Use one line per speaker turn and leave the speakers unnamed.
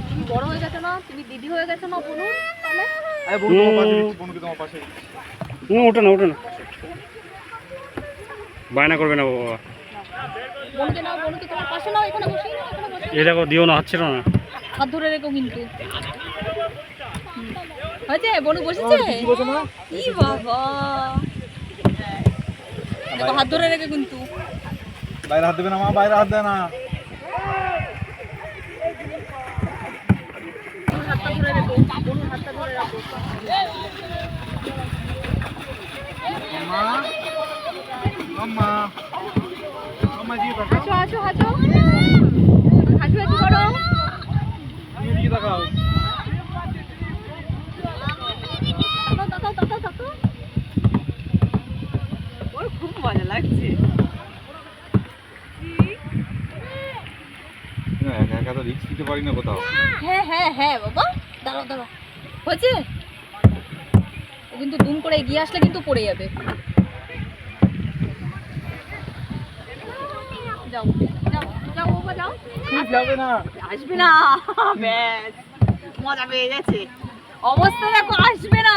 তুমি বড় হয়ে গেছো না, তুমি দিদি হয়ে গেছো না বলুন তাহলে।
আরে বনু তোমার পাশে দিচ্ছি, বনুকে তোমার পাশে দিচ্ছি।
ওঠে না ওঠে না, বায়না করবে না বাবা।
বনুকে নাও, বনুকে তোমার পাশে নাও, এখানে বসে নাও, এখানে বসে।
এই দেখো দিও না, হচ্ছে না।
হাত ধরে রেখো কিন্তু। হয়েছে, বনু বসেছে।
কি বলছো না?
ই বাবা, দেখো হাত ধরে রেখে কিন্তু।
বাইরে হাত দেবে না মা, বাইরে হাত দেয় না।
বনুর হাতটা ধরে রেখো, বনুর হাতটা ধরে রাখো।
মা মাম্মা মাম্মা জি তাকাও,
হাঁচো হাঁচো হাঁচো হাঁচো হাঁচো করো।
তুমি কি তাকাও?
তাকাও তাকাও তাকাও তাকাও। ওর খুব মজা লাগছে।
না একা একা তো রিস্ক নিতে পারি না কোথাও।
হ্যাঁ হ্যাঁ হ্যাঁ বাবা, দাঁড়াও দাঁড়াও। হয়েছে, ও কিন্তু দুম করে এগিয়ে আসলে কিন্তু পড়ে যাবে। যাও যাও যাও বাবা যাও।
যাবে না,
আসবে না, ব্যাস মজা পেয়ে গেছে। অবস্থা দেখো, আসবে না।